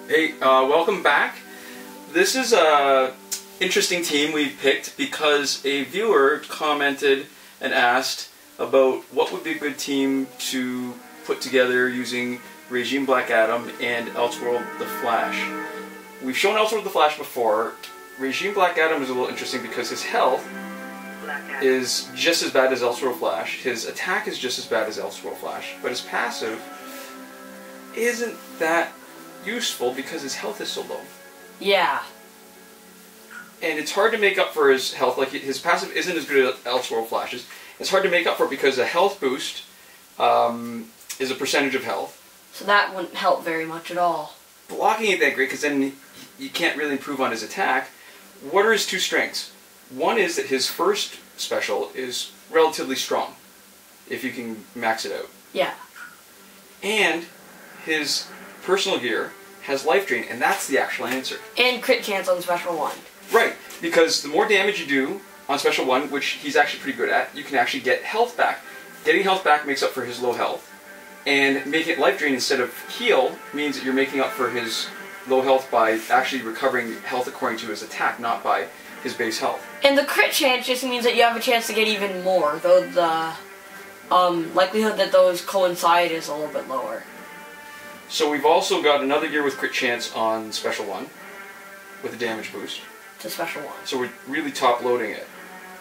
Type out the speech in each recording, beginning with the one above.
Hey, welcome back. This is a interesting team we've picked because a viewer commented and asked about what would be a good team to put together using Regime Black Adam and Elseworld the Flash. We've shown Elseworld the Flash before. Regime Black Adam is a little interesting because his health is just as bad as Elseworld Flash. His attack is just as bad as Elseworld Flash, but his passive isn't that useful because his health is so low. Yeah. And it's hard to make up for his health. Like, his passive isn't as good as Elseworld Flash's. It's hard to make up for it because a health boost is a percentage of health. So that wouldn't help very much at all. Blocking ain't that great because then you can't really improve on his attack. What are his two strengths? One is that his first special is relatively strong, if you can max it out. Yeah. And his personal gear has life drain, and that's the actual answer. And crit chance on special 1. Right, because the more damage you do on special 1, which he's actually pretty good at, you can actually get health back. Getting health back makes up for his low health. And making it life drain instead of heal means that you're making up for his low health by actually recovering health according to his attack, not by his base health. And the crit chance just means that you have a chance to get even more, though the likelihood that those coincide is a little bit lower. So we've also got another gear with crit chance on special 1, with a damage boost. To special 1. So we're really top loading it.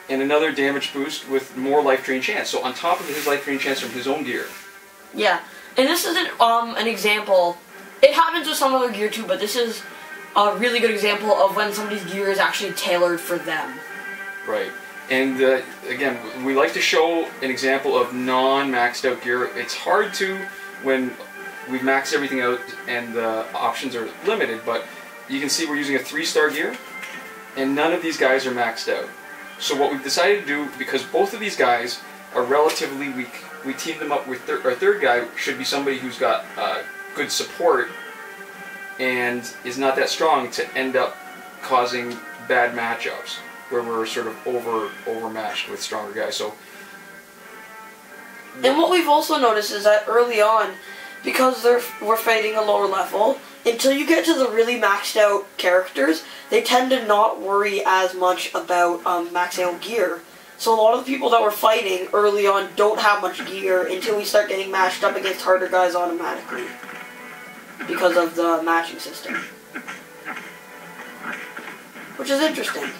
And another damage boost with more life drain chance. So on top of his life drain chance from his own gear. Yeah, and this is an example. It happens with some other gear too, but this is a really good example of when somebody's gear is actually tailored for them. Right. And again, we like to show an example of non-maxed out gear. It's hard to when we've maxed everything out and the options are limited, but you can see we're using a 3-star gear, and none of these guys are maxed out. So what we've decided to do, because both of these guys are relatively weak, we team them up with our third guy should be somebody who's got good support and is not that strong to end up causing bad matchups where we're sort of overmatched with stronger guys. So, and what we've also noticed is that early on, because we're fighting a lower level, until you get to the really maxed out characters, they tend to not worry as much about maxing out gear. So a lot of the people that we're fighting early on don't have much gear until we start getting matched up against harder guys automatically, because of the matching system. Which is interesting.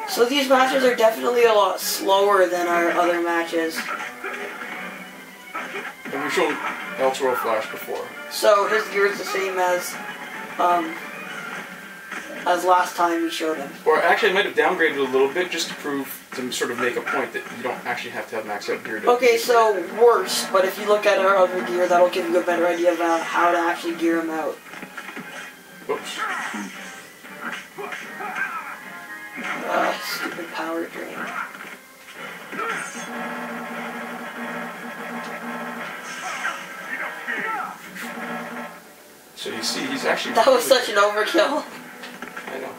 So these matches are definitely a lot slower than our other matches. And we've shown Elseworld Flash before. So his gear is the same as last time we showed him. Or actually I might have downgraded a little bit just to prove, to sort of make a point that you don't actually have to have maxed out gear. Okay, so worse, but if you look at our other gear, that'll give you a better idea about how to actually gear him out. Oops. Stupid power drain. So you see, he's actually... That was such an overkill. I know.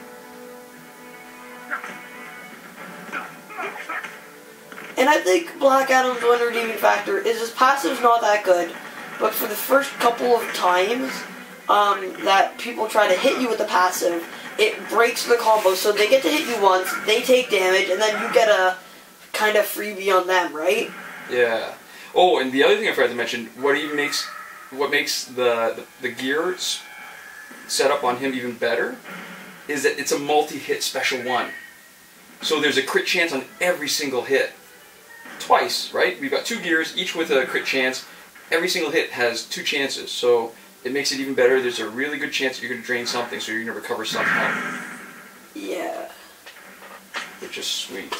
And I think Black Adam's one redeeming factor is his passive's not that good, but for the first couple of times that people try to hit you with the passive, it breaks the combo, so they get to hit you once, they take damage, and then you get a kind of freebie on them, right? Yeah. Oh, and the other thing I forgot to mention, what makes the gear set up on him even better is that it's a multi-hit special 1. So there's a crit chance on every single hit. Twice, right? We've got 2 gears, each with a crit chance. Every single hit has 2 chances, so it makes it even better. There's a really good chance that you're going to drain something, so you're going to recover some health. Yeah. Which is sweet.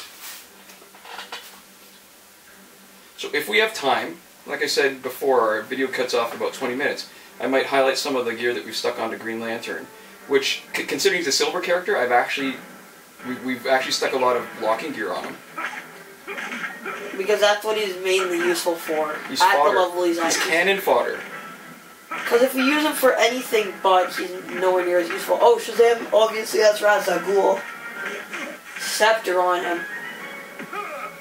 So if we have time, like I said before, our video cuts off about 20 minutes, I might highlight some of the gear that we've stuck onto Green Lantern, which, considering he's a silver character, we've actually stuck a lot of blocking gear on him. Because that's what he's mainly useful for. He's at fodder. The level he's at. He's cannon fodder. Because if we use him for anything but, he's nowhere near as useful. Oh, Shazam, obviously that's Ra's al Ghul. Scepter on him.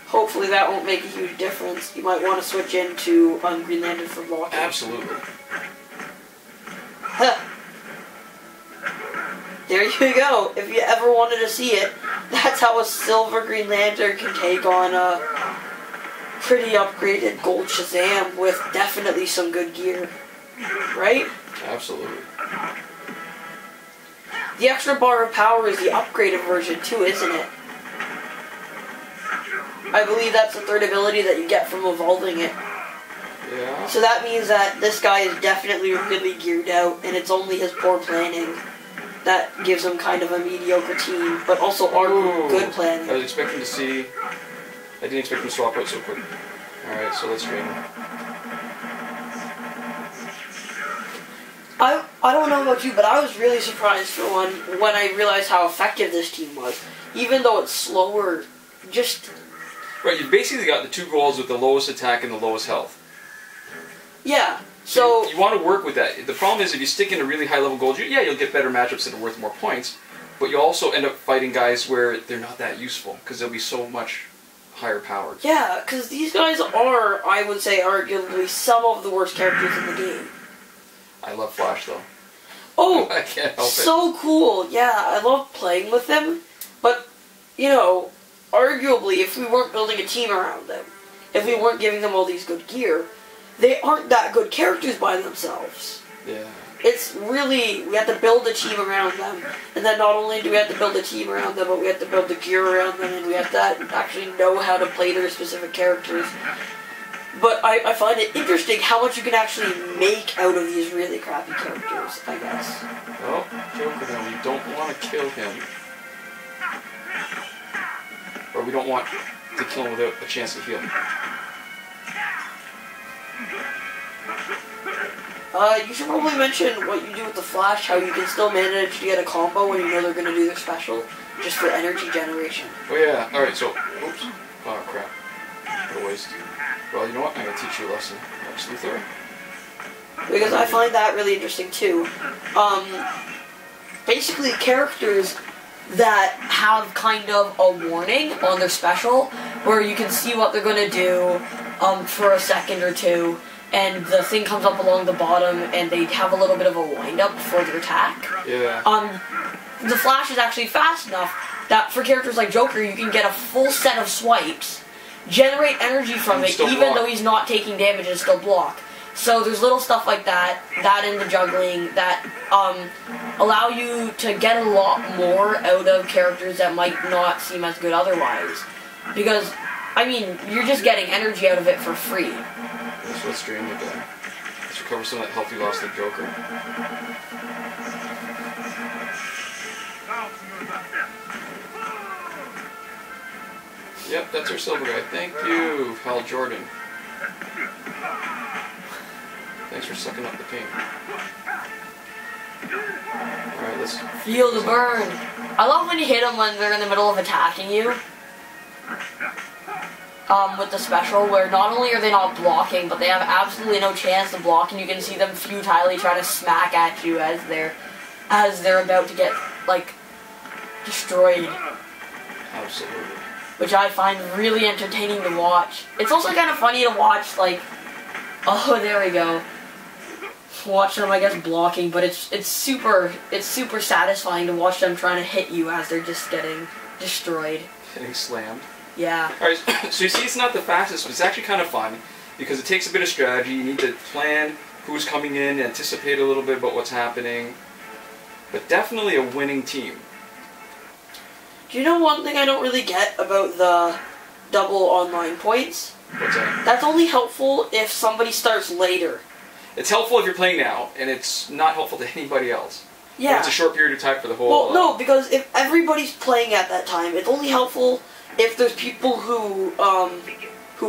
hopefully that won't make a huge difference. You might want to switch into Green Lantern for blocking. Absolutely. Huh. There you go. If you ever wanted to see it, that's how a silver Green Lantern can take on a pretty upgraded gold Shazam with definitely some good gear. Right? Absolutely. The extra bar of power is the upgraded version too, isn't it? I believe that's the third ability that you get from evolving it. Yeah. So that means that this guy is definitely really geared out, and it's only his poor planning that gives him kind of a mediocre team, but also our good planning. I was expecting to see... I didn't expect him to swap out so quick. Alright, so let's train him. I don't know about you, but I was really surprised for one when I realized how effective this team was. Even though it's slower, just... Right, you've basically got the two goals with the lowest attack and the lowest health. Yeah, so... You want to work with that. The problem is if you stick in a really high level goal, you'll get better matchups that are worth more points, but you'll also end up fighting guys where they're not that useful, because they'll be so much higher powered. Yeah, because these guys are, I would say, arguably some of the worst characters in the game. I love Flash, though. Oh, I can't help it. So cool. Yeah, I love playing with them. But, you know, arguably, if we weren't building a team around them, if we weren't giving them all these good gear, they aren't that good characters by themselves. Yeah. It's really, we have to build a team around them. And then not only do we have to build a team around them, but we have to build the gear around them, and we have to actually know how to play their specific characters. But I find it interesting how much you can actually make out of these really crappy characters, I guess. Well, Joker, then we don't want to kill him. Or we don't want to kill him without a chance to heal. You should probably mention what you do with the Flash, how you can still manage to get a combo when you know they're going to do their special, just for energy generation. Oh yeah, alright, so, oops. Oh crap. What a waste. Well, you know what? I'm going to teach you a lesson. Lex Luthor. Because I find that really interesting too. Basically, characters that have kind of a warning on their special, where you can see what they're going to do for a second or two, and the thing comes up along the bottom, and they have a little bit of a wind-up for their attack. Yeah. The Flash is actually fast enough that for characters like Joker, you can get a full set of swipes, generate energy from it, even though he's not taking damage and still block. So there's little stuff like that, in the juggling, that allow you to get a lot more out of characters that might not seem as good otherwise. Because, I mean, you're just getting energy out of it for free. So let's drain it then. Let's recover some of that health you lost to the Joker. Yep, that's our silver guy. Thank you, Hal Jordan. Thanks for sucking up the pain. Alright, let's... Feel the burn. I love when you hit them when they're in the middle of attacking you. With the special, where not only are they not blocking, but they have absolutely no chance to block, and you can see them futilely try to smack at you as they're about to get, like, destroyed. Absolutely. Which I find really entertaining to watch. It's also kind of funny to watch, like, oh, there we go. Watch them, I guess, blocking, but it's super satisfying to watch them trying to hit you as they're just getting destroyed. Getting slammed. Yeah. Alright, so you see it's not the fastest, but it's actually kind of fun, because it takes a bit of strategy. You need to plan who's coming in, anticipate a little bit about what's happening. But definitely a winning team. Do you know one thing I don't really get about the double online points? What's that? That's only helpful if somebody starts later. It's helpful if you're playing now, and it's not helpful to anybody else. Yeah. But it's a short period of time for the whole... Well, no, because if everybody's playing at that time, it's only helpful if there's people who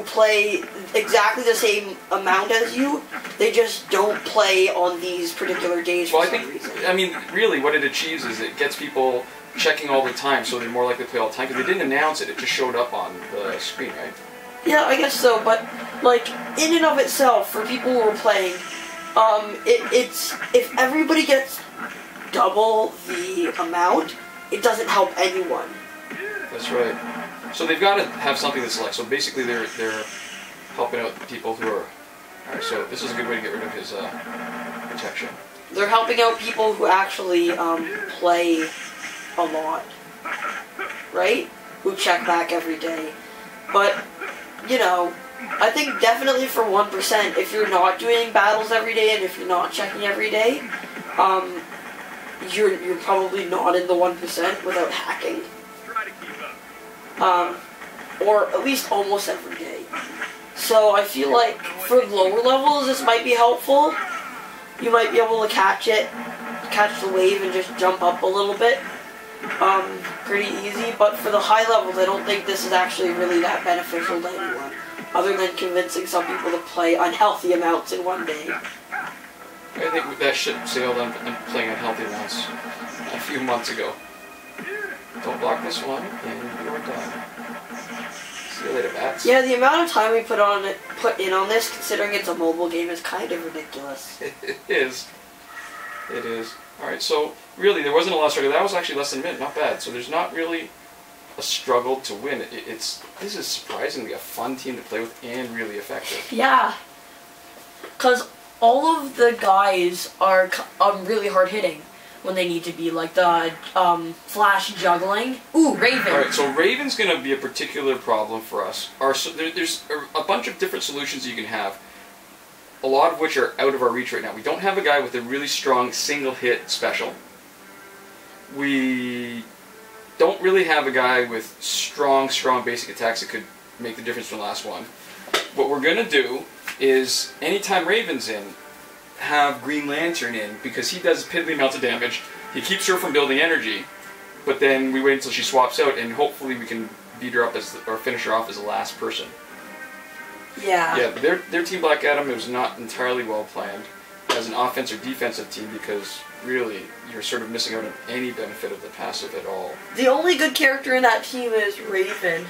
play exactly the same amount as you. They just don't play on these particular days for some reason. I mean, really, what it achieves is it gets people checking all the time, so they're more likely to play all the time, because they didn't announce it, it just showed up on the screen, right? Yeah, I guess so, but, like, in and of itself, for people who are playing, it's, if everybody gets double the amount, it doesn't help anyone. That's right. So they've got to have something to select. So basically, they're helping out people who are. All right. So this is a good way to get rid of his protection. They're helping out people who actually play a lot, right? Who check back every day. But you know, I think definitely for 1%, if you're not doing battles every day and if you're not checking every day, you're probably not in the 1% without hacking. Or at least almost every day. So I feel like for lower levels this might be helpful. You might be able to catch the wave and just jump up a little bit. Pretty easy, but for the high levels I don't think this is actually really that beneficial to anyone, other than convincing some people to play unhealthy amounts in one day. I think that ship sailed on playing unhealthy amounts a few months ago. Don't block this one, and you're done. See you later, bats. Yeah, the amount of time we put in on this, considering it's a mobile game, is kind of ridiculous. It is. It is. Alright, so really there wasn't a lot of struggle. That was actually less than a minute, not bad. So there's not really a struggle to win. This is surprisingly a fun team to play with and really effective. Yeah. Because all of the guys are really hard hitting when they need to be, like the flash juggling. Ooh, Raven. Alright, so Raven's going to be a particular problem for us. There's a bunch of different solutions you can have, a lot of which are out of our reach right now. We don't have a guy with a really strong single hit special. We don't really have a guy with strong basic attacks that could make the difference from the last one. What we're going to do is, anytime Raven's in, have Green Lantern in, because he does piddly amounts of damage. He keeps her from building energy, but then we wait until she swaps out, and hopefully we can beat her up or finish her off as the last person. Yeah. Yeah, their Team Black Adam was not entirely well planned as an offense or defensive team, because really you're sort of missing out on any benefit of the passive at all. The only good character in that team is Raven.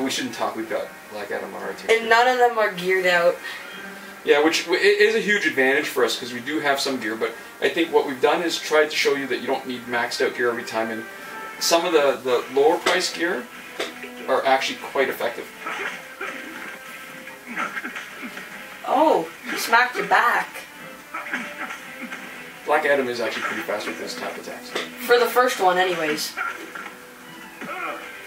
We shouldn't talk. We've got Black Adam on our team. And none of them are geared out. Yeah, which is a huge advantage for us because we do have some gear, but I think what we've done is tried to show you that you don't need maxed out gear every time, and some of the lower price gear are actually quite effective. Oh, he smacked you back. Black Adam is actually pretty fast with his tap attacks. For the first one, anyways.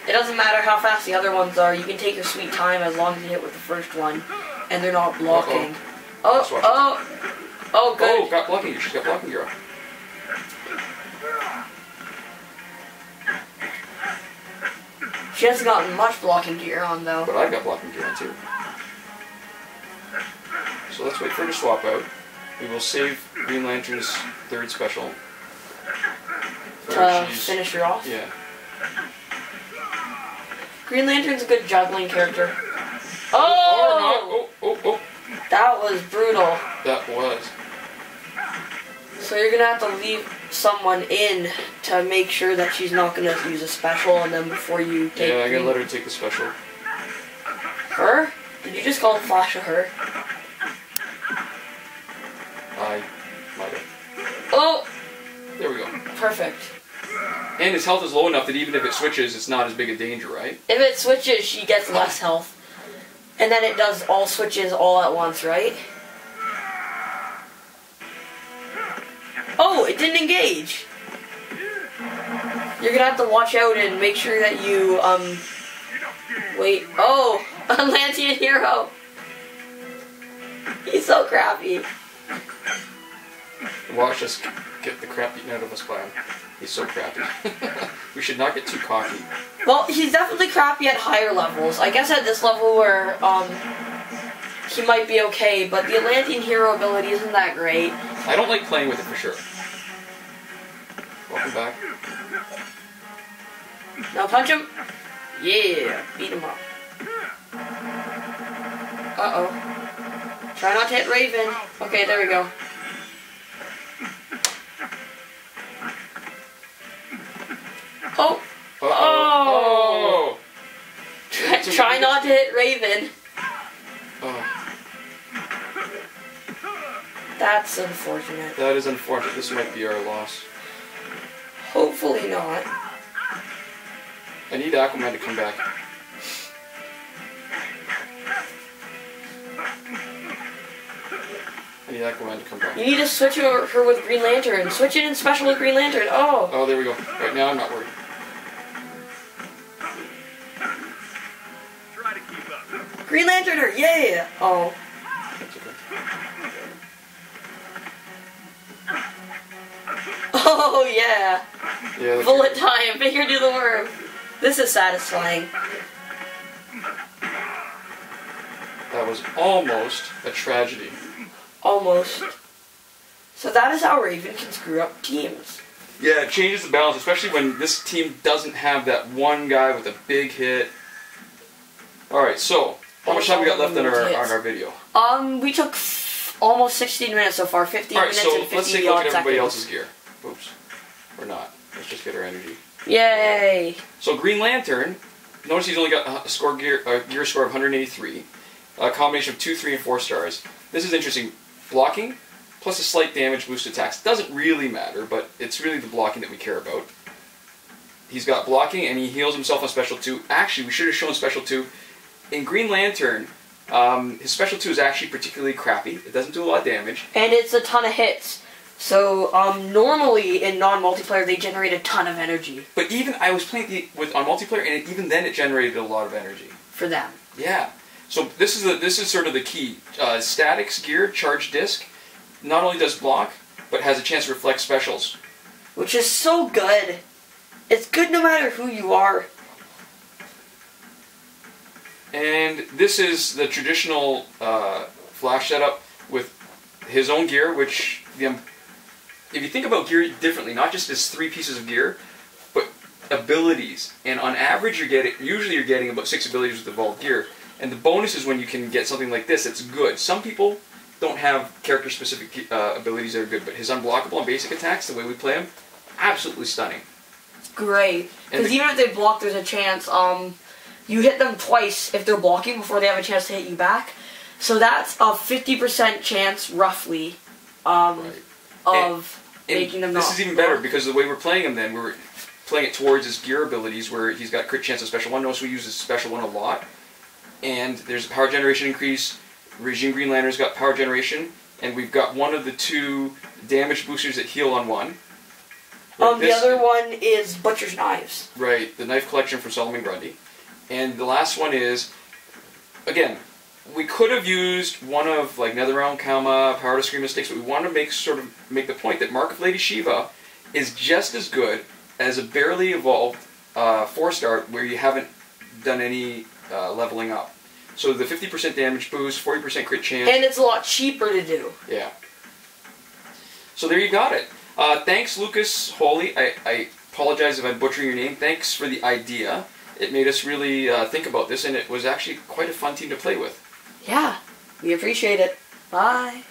It doesn't matter how fast the other ones are, you can take your sweet time as long as you hit with the first one, and they're not blocking. Oh, good. Oh, got blocking gear. She's got blocking gear. She hasn't gotten much blocking gear on, though. But I've got blocking gear on, too. So let's wait for her to swap out. We will save Green Lantern's third special. To finish her off? Yeah. Green Lantern's a good juggling character. Oh! Oh! That was brutal. That was. So you're gonna have to leave someone in to make sure that she's not gonna use a special, and then before you take. Yeah, I gotta let her take the special. Her? Did you just call the Flash a her? I might have. Oh! There we go. Perfect. And his health is low enough that even if it switches, it's not as big a danger, right? If it switches, she gets less health. And then it does all switches all at once, right? Oh, it didn't engage. You're gonna have to watch out and make sure that you, wait. Oh, Atlantean hero. He's so crappy. Watch us get the crap beaten out of us by him. He's so crappy. We should not get too cocky. Well, he's definitely crappy at higher levels. I guess at this level where, he might be okay, but the Atlantean hero ability isn't that great. I don't like playing with it for sure. Welcome back. Now punch him. Yeah, beat him up. Uh-oh. Try not to hit Raven. Okay, there we go. Oh! Oh! Try not to hit Raven. Oh. That's unfortunate. That is unfortunate. This might be our loss. Hopefully not. I need Aquaman to come back. I need Aquaman to come back. You need to switch her with Green Lantern. Switch it in special with Green Lantern. Oh. Oh, there we go. Right now, I'm not worried. Try to keep up. Green Lantern her. Yeah. Oh. That's okay. Oh yeah. Yeah. Bullet time. Finger do the worm. This is satisfying. That was almost a tragedy. Almost. So that is how Raven can screw up teams. Yeah, it changes the balance, especially when this team doesn't have that one guy with a big hit. Alright, so, how much time we got left on our video? We took almost 16 minutes so far, 15 minutes and 50 Alright, so let's take a look at everybody seconds. else's gear. Oops. Or not. Let's just get our energy. Yay! So Green Lantern, notice he's only got a gear score of 183. A combination of 2, 3, and 4 stars. This is interesting. Blocking, plus a slight damage boost attacks. Doesn't really matter, but it's really the blocking that we care about. He's got blocking, and he heals himself on Special 2. Actually, we should have shown Special 2. In Green Lantern, his Special 2 is actually particularly crappy. It doesn't do a lot of damage. And it's a ton of hits. So, normally in non-multiplayer, they generate a ton of energy. But even, I was playing on multiplayer, and even then it generated a lot of energy. For them. Yeah. So this is sort of the key. Statics gear, charge disc, not only does block, but has a chance to reflect specials. Which is so good. It's good no matter who you are. And this is the traditional Flash setup with his own gear, which, if you think about gear differently, not just as 3 pieces of gear, but abilities. And on average, usually you're getting about 6 abilities with evolved gear. And the bonus is when you can get something like this, it's good. Some people don't have character-specific abilities that are good, but his unblockable and basic attacks, the way we play them, absolutely stunning. Great. Because even if they block, there's a chance, you hit them twice if they're blocking before they have a chance to hit you back. So that's a 50% chance, roughly, of making them not This is even better, because the way we're playing him then, we're playing it towards his gear abilities, where he's got crit chance of Special 1. Notice we use his Special 1 a lot. And there's a power generation increase. Regime Green Lantern's got power generation, and we've got one of the 2 damage boosters that heal on 1. The other one is Butcher's Knives. Right, the knife collection from Solomon Grundy. And the last one is, again, we could have used one of like Netherrealm, Kalma, Power to Scream Mistakes, but we want to make the point that Mark of Lady Shiva is just as good as a barely evolved 4-star where you haven't done any leveling up. So the 50% damage boost, 40% crit chance. And it's a lot cheaper to do. Yeah. So there you got it. Thanks, Lukáš Holý. I apologize if I'm butchering your name. Thanks for the idea. It made us really think about this, and it was actually quite a fun team to play with. Yeah, we appreciate it. Bye.